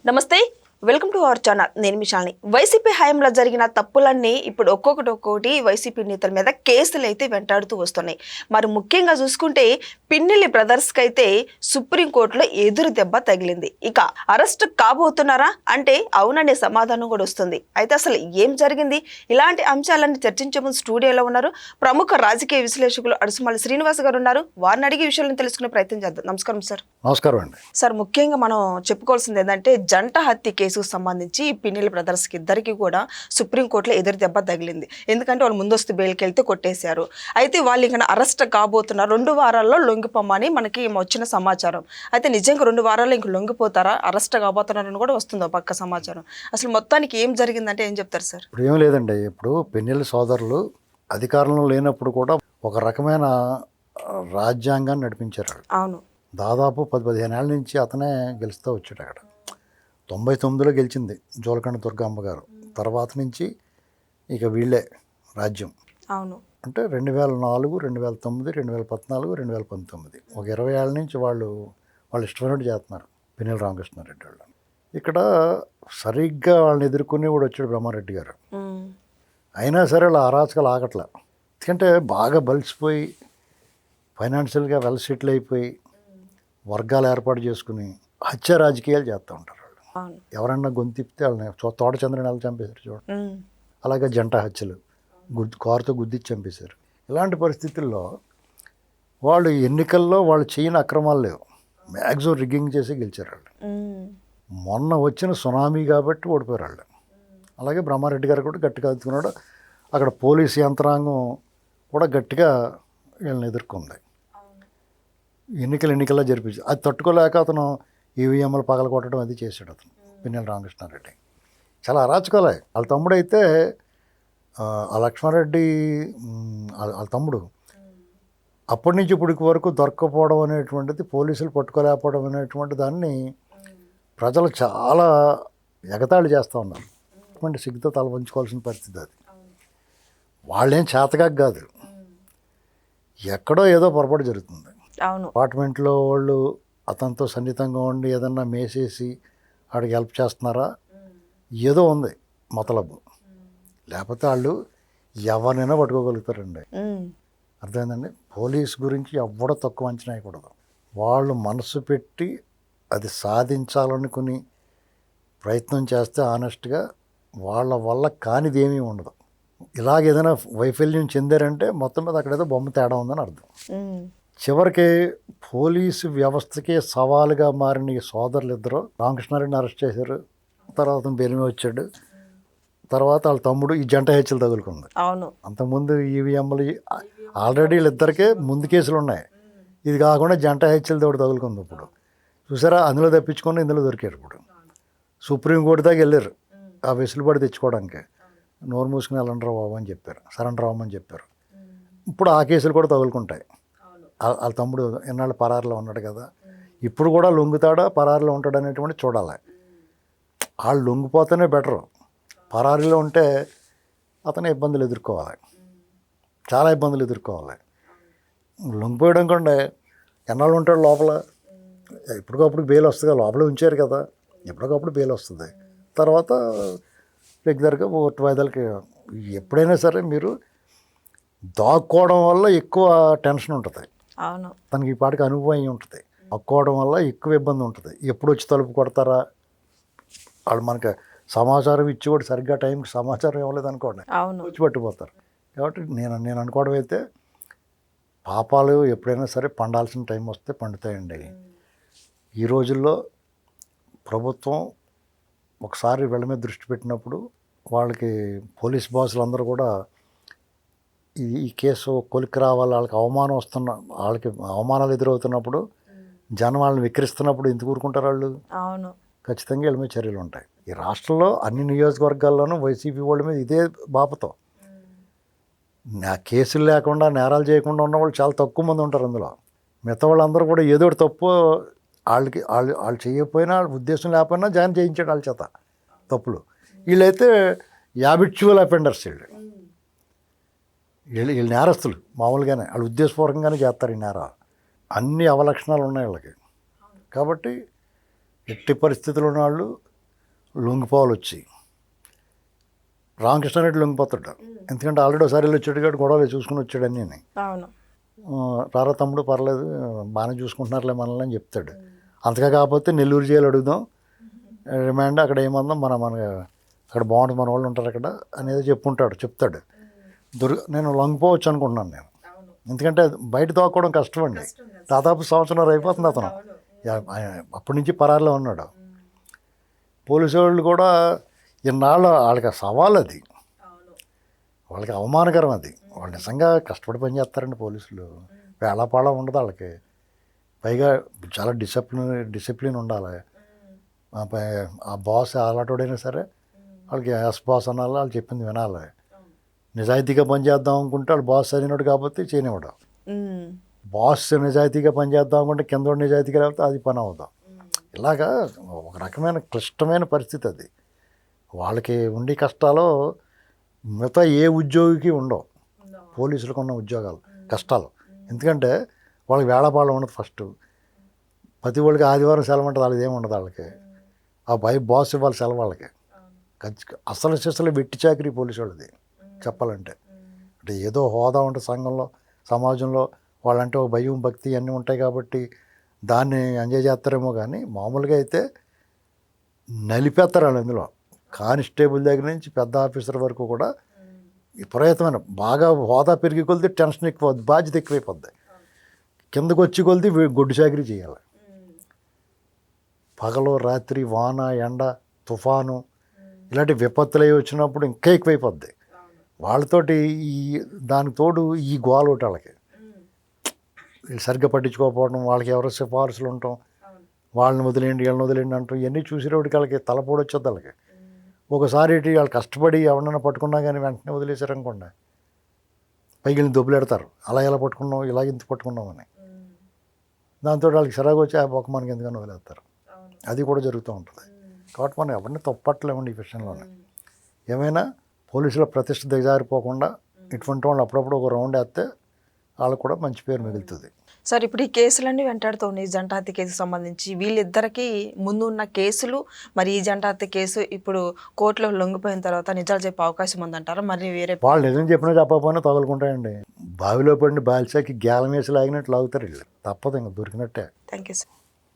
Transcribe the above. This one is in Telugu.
నమస్తే, వెల్కమ్ టు అవర్ ఛానల్. నేను మీ శాలిని. వైసీపీ హయాంలో జరిగిన తప్పులన్నీ ఇప్పుడు ఒక్కొక్కటి వైసీపీ నేతల మీద కేసులు అయితే వెంటాడుతూ వస్తున్నాయి. మరి ముఖ్యంగా చూసుకుంటే పిన్నెల్లి బ్రదర్స్కి అయితే సుప్రీంకోర్టులో ఎదురు దెబ్బ తగిలింది. ఇక అరెస్ట్ కాబోతున్నారా అంటే అవుననే సమాధానం కూడా వస్తుంది. అయితే అసలు ఏం జరిగింది? ఇలాంటి అంశాలన్నీ చర్చించే ముందు స్టూడియోలో ఉన్నారు ప్రముఖ రాజకీయ విశ్లేషకులు అడుసుమల్లి శ్రీనివాస్ గారు ఉన్నారు. వారిని అడిగే విషయాలను తెలుసుకునే ప్రయత్నం చేద్దాం. నమస్కారం సార్. నమస్కారం అండి. సార్, ముఖ్యంగా మనం చెప్పుకోవాల్సింది ఏంటంటే జంట హత్య కేసుకు సంబంధించి పిన్నెల్లి బ్రదర్స్కి ఇద్దరికి కూడా సుప్రీంకోర్టులో ఎదురు దెబ్బ తగిలింది. ఎందుకంటే వాళ్ళు ముందస్తు బెయిల్కి వెళ్తే కొట్టేశారు. అయితే వాళ్ళు ఇంకా అరెస్ట్ కాబోతున్నారు. 2 వారాల్లో లొంగిపోమని మనకి వచ్చిన సమాచారం. అయితే నిజంగా 2 వారాల్లో ఇంక లొంగిపోతారా, అరెస్ట్ కాబోతున్నారని కూడా వస్తుందో పక్క సమాచారం. అసలు మొత్తానికి ఏం జరిగిందంటే ఏం చెప్తారు సార్? ఇప్పుడు ఏం లేదండి. ఇప్పుడు పిన్నెల్లి సోదరులు అధికారంలో లేనప్పుడు కూడా ఒక రకమైన రాజ్యాంగాన్ని నడిపించారు. అవును, దాదాపు 10-15 ఏళ్ళ నుంచి అతనే గెలుస్తూ వచ్చాడు. అక్కడ 99లో గెలిచింది జోలకండ దుర్గమ్మ గారు. తర్వాత నుంచి ఇక వీళ్ళే రాజ్యం. అవును, అంటే 2004, 2009, 2014, 2019 ఒక 20 ఏళ్ళ నుంచి వాళ్ళు ఇష్టమైనట్టు చేస్తున్నారు పిన్నెల్లి రామకృష్ణారెడ్డి వాళ్ళు. ఇక్కడ సరిగ్గా వాళ్ళని ఎదుర్కొని కూడా వచ్చాడు బ్రహ్మారెడ్డి గారు. అయినా సరే వాళ్ళ అరాచకాలు ఆగట్లా. ఎందుకంటే బాగా బలిసిపోయి ఫైనాన్షియల్గా వెల్ సెటిల్ అయిపోయి వర్గాలు ఏర్పాటు చేసుకుని హత్య రాజకీయాలు చేస్తూ ఉంటారు. ఎవరన్నా గొంతిప్తే వాళ్ళని తోట చంద్రని ఎలా చంపేశారు చూడండి. అలాగే జంట హత్యలు కారుతో గుద్దిచ్చి చంపేశారు. ఇలాంటి పరిస్థితుల్లో వాళ్ళు ఎన్నికల్లో వాళ్ళు చేయని అక్రమాలు లేవు. మ్యాక్సిమం రిగ్గింగ్ చేసి గెలిచారు వాళ్ళు. మొన్న వచ్చిన సునామీ కాబట్టి ఓడిపోయారు వాళ్ళు. అలాగే బ్రహ్మారెడ్డి గారు కూడా గట్టిగా ఎదుర్కొన్నాడు. అక్కడ పోలీసు యంత్రాంగం కూడా గట్టిగా వీళ్ళని ఎదుర్కొంది. ఎన్నికల్లో జరిపించి అది తట్టుకోలేక అతను ఈవీఎంలు పగలగొట్టడం అది చేశాడు అతను పిన్నెల్లి రామకృష్ణారెడ్డి. చాలా అరాచకాలే. వాళ్ళ తమ్ముడైతే ఆ లక్ష్మారెడ్డి వాళ్ళ తమ్ముడు అప్పటి నుంచి ఇప్పటికి వరకు దొరక్కపోవడం అనేటువంటిది, పోలీసులు పట్టుకోలేకపోవడం అనేటువంటి దాన్ని ప్రజలు చాలా ఎగతాళి చేస్తూ ఉన్నారు. అటువంటి సిగ్గుతో తల వంచుకోవాల్సిన పరిస్థితి అది. వాళ్ళేం చేతగా కాదు, ఎక్కడో ఏదో పొరపాటు జరుగుతుంది. అవును, అపార్ట్మెంట్లో వాళ్ళు అతనితో సన్నిహితంగా ఉండి ఏదన్నా మేసేసి వాడికి హెల్ప్ చేస్తున్నారా, ఏదో ఉంది మతలబు. లేకపోతే వాళ్ళు ఎవరినైనా పట్టుకోగలుగుతారండి. అర్థమైందండి. పోలీస్ గురించి ఎవ్వడో తక్కువ అంచనా వేయకూడదు. వాళ్ళు మనసు పెట్టి అది సాధించాలనుకుని ప్రయత్నం చేస్తే ఆనెస్ట్గా వాళ్ళ వల్ల కానిది ఏమీ ఉండదు. ఇలాగ ఏదైనా వైఫల్యం చెందారంటే మొత్తం మీద అక్కడేదో బొమ్మ తేడా ఉందని అర్థం. చివరికి పోలీసు వ్యవస్థకే సవాలుగా మారిన ఈ సోదరులు ఇద్దరు రామకృష్ణారెడ్డిని అరెస్ట్ చేశారు. తర్వాత బెయిల్ వచ్చాడు. తర్వాత వాళ్ళ తమ్ముడు ఈ జంట హత్యలు తగులుకుంది. అవును, అంతకుముందు ఈవీఎంలు ఆల్రెడీ వీళ్ళిద్దరికే ముందు కేసులు ఉన్నాయి. ఇది కాకుండా జంట హత్యలు తోడు తగులుకుంది. ఇప్పుడు చూసారా, అందులో తప్పించుకొని ఇందులో దొరికారు. ఇప్పుడు సుప్రీంకోర్టు దాకా వెళ్ళారు ఆ వెసులుబాటు తెచ్చుకోవడానికి. నోరు మూసుకుని వెళ్ళండి బాబు అని చెప్పారు, సరెండర్ అవ్వమని చెప్పారు. ఇప్పుడు ఆ కేసులు కూడా తగులుకుంటాయి. వాళ్ళ తమ్ముడు ఎన్నాళ్ళు పరారులో ఉన్నాడు కదా, ఇప్పుడు కూడా లొంగుతాడా పరారులో ఉంటాడు అనేటువంటి చూడాలి. వాళ్ళు లొంగిపోతేనే బెటరు. పరారీలో ఉంటే అతను ఇబ్బందులు ఎదుర్కోవాలి, చాలా ఇబ్బందులు ఎదుర్కోవాలి. లొంగిపోయడం కంటే ఎన్నాళ్ళు ఉంటాడు లోపల, ఎప్పటికప్పుడు బెయిల్ వస్తుంది కదా, లోపల ఉంచారు కదా, ఎప్పటికప్పుడు బెయిల్ వస్తుంది. తర్వాత రెగ్యులర్గా ఓటు వాయిదాలకి. ఎప్పుడైనా సరే మీరు దాక్కోవడం వల్ల ఎక్కువ టెన్షన్ ఉంటుంది. అవును, తనకి ఈ పాటికి అనుభవం అయి ఉంటుంది. దాక్కోవడం వల్ల ఎక్కువ ఇబ్బంది ఉంటుంది. ఎప్పుడు వచ్చి తలుపు కొడతారా, వాళ్ళు మనకి సమాచారం ఇచ్చి కూడా సరిగ్గా టైంకి సమాచారం ఇవ్వలేదు అనుకోండి, వచ్చి పట్టిపోతారు. కాబట్టి నేను అనుకోవడం అయితే పాపాలు ఎప్పుడైనా సరే పండాల్సిన టైం వస్తే పండుతాయండి. ఈ రోజుల్లో ప్రభుత్వం ఒకసారి వీళ్ళ మీద దృష్టి పెట్టినప్పుడు వాళ్ళకి పోలీస్ బాసులు అందరూ కూడా ఈ కేసు కొలిక్కి రావాలి, వాళ్ళకి అవమానం వస్తున్న, వాళ్ళకి అవమానాలు ఎదురవుతున్నప్పుడు జనం వాళ్ళని విక్రిస్తున్నప్పుడు ఎందుకు ఊరుకుంటారు వాళ్ళు? అవును, ఖచ్చితంగా వీళ్ళ మీద చర్యలు ఉంటాయి. ఈ రాష్ట్రంలో అన్ని నియోజకవర్గాల్లోనూ వైసీపీ వాళ్ళ మీద ఇదే బాపతో. కేసులు లేకుండా నేరాలు చేయకుండా ఉన్నవాళ్ళు చాలా తక్కువ మంది ఉంటారు అందులో. మిగతా వాళ్ళందరూ కూడా ఏదో ఒకటి తప్పు వాళ్ళు చేయకపోయినా, ఉద్దేశం లేకపోయినా జాయిన్ చేయించాడు వాళ్ళ చేత తప్పులు. వీళ్ళైతే హ్యాబిచువల్ అఫెండర్స్. వీళ్ళు నేరస్తులు మామూలుగానే, వాళ్ళు ఉద్దేశపూర్వకంగానే చేస్తారు ఈ నేరాలు. అన్ని అవలక్షణాలు ఉన్నాయి వీళ్ళకి. కాబట్టి ఎట్టి పరిస్థితుల్లో వాళ్ళు లొంగిపోవాలి వచ్చి రామకృష్ణారెడ్డి లొంగిపోతాడు. ఎందుకంటే ఆల్రెడీ ఒకసారి వెళ్ళి వచ్చాడు కాబట్టి గొడవలు చూసుకుని వచ్చాడు అన్నీ. అవును. రారా తమ్ముడు పర్లేదు బాగానే చూసుకుంటున్నారులే మనల్ని అని చెప్తాడు. అంతగా కాకపోతే నెల్లూరు జైలు అడుగుదాం, రిమాండ్ అక్కడ ఏమందాం, మన అక్కడ బాగుంటుంది, మన వాళ్ళు ఉంటారు అక్కడ అనేది చెప్తాడు. నేను లొంగిపోవచ్చు అనుకుంటున్నాను నేను. ఎందుకంటే బయట తోక్కోవడం కష్టం అండి. దాదాపు సంవత్సరం అయిపోతుంది అతను. అప్పటి నుంచి పరారిలో ఉన్నాడు. పోలీసు వాళ్ళు కూడా ఇన్నాళ్ళు వాళ్ళకి సవాల్ అది, వాళ్ళకి అవమానకరం అది. వాళ్ళు నిజంగా కష్టపడి పని చేస్తారండి పోలీసులు. వేళాపాళ ఉండదు వాళ్ళకి. పైగా చాలా డిసిప్లిన్ ఉండాలి. ఆ బాస్ అలాంటివాడైనా సరే వాళ్ళకి ఎస్ బాస్ అనాలి, వాళ్ళు చెప్పింది వినాలి. నిజాయితీగా పనిచేద్దాం అనుకుంటే వాళ్ళు బాస్ చదివినాడు కాబట్టి చేయనివ్వడం. బాస్ నిజాయితీగా పనిచేద్దాం అనుకుంటే కింద నిజాయితీగా లేకపోతే అది పని అవుదాం. ఇలాగా ఒక రకమైన క్లిష్టమైన పరిస్థితి అది. వాళ్ళకి ఉండే కష్టాలు మిగతా ఏ ఉద్యోగికి ఉండవు. పోలీసులకు ఉన్న ఉద్యోగాలు కష్టాలు. ఎందుకంటే వాళ్ళకి వేళపాళం ఉండదు. ఫస్ట్ ప్రతి వాళ్ళకి ఆదివారం సెలవు ఉంటుంది, వాళ్ళకి ఏమి ఉండదు. వాళ్ళకి ఆ బాస్ ఇవ్వాలి సెలవు వాళ్ళకి. అసలు వెట్టి చాకరీ పోలీసు వాళ్ళది చెప్పాలంటే. అంటే ఏదో హోదా ఉంటుంది సంఘంలో, సమాజంలో, వాళ్ళంటే ఒక భయం భక్తి అన్నీ ఉంటాయి కాబట్టి దాన్ని ఎంజాయ్ చేస్తారేమో. కానీ మామూలుగా అయితే నలిపేస్తారు వాళ్ళు. అందులో కానిస్టేబుల్ దగ్గర నుంచి పెద్ద ఆఫీసర్ వరకు కూడా విపరీతమైన బాగా హోదా పెరిగి కొలిది టెన్షన్ ఎక్కువ, బాధ్యత ఎక్కువైపోద్ది. కిందకు వచ్చి కొలిది గొడ్డు చాకరీ చేయాలి. పగలు రాత్రి వాన ఎండ తుఫాను ఇలాంటి విపత్తులు అవి వచ్చినప్పుడు ఇంకా ఎక్కువైపోద్ది వాళ్ళతోటి. దానికి తోడు ఈ గోల ఒకటి వాళ్ళకి సరిగ్గా పట్టించుకోకపోవడం, వాళ్ళకి ఎవరో సిఫార్సులు ఉండటం, వాళ్ళని వదిలేండి వీళ్ళని వదిలేండి అంటాం. ఇవన్నీ చూసేటప్పటికి వాళ్ళకి తలపోడు వచ్చేది వాళ్ళకి. ఒకసారి వాళ్ళు కష్టపడి ఎవరన్నా పట్టుకున్నా కానీ వెంటనే వదిలేశారనుకోండి, పైకి వెళ్ళి దొబ్బులెడతారు. అలా ఎలా పట్టుకున్నాం, ఇలా ఇంత పట్టుకున్నామని. దాంతో వాళ్ళకి చిరాకు వచ్చి ఆ బొక్క మనకి ఎందుకని వదిలేస్తారు. అది కూడా జరుగుతూ ఉంటుంది. కాబట్టి మనం ఎవరిని తప్పట్లేమండి ఈ విషయంలోనే. ఏమైనా పోలీసుల ప్రతిష్ట దిగజారిపోకుండా ఇటువంటి వాళ్ళు అప్పుడప్పుడు ఒక రౌండ్ వేస్తే వాళ్ళకు కూడా మంచి పేరు మిగులుతుంది. సార్, ఇప్పుడు ఈ కేసులన్నీ వెంటాడుతున్నాయి. జంట హత్య కేసుకు సంబంధించి వీళ్ళిద్దరికీ ముందు ఉన్న కేసులు, మరి ఈ జంట హత్య కేసు ఇప్పుడు కోర్టులో లొంగిపోయిన తర్వాత నిజాలు చెప్పే అవకాశం ఉందంటారా? మరి వేరే వాళ్ళు నిజం చెప్పినా చెప్పకపోయినా తగులుకుంటాయండి. బావిలో పడిన బాల్సాకి గేలం వేసి లాగినట్టు లాగుతారు వీళ్ళు. తప్పదు, ఇంకా దొరికినట్టే. Thank you sir.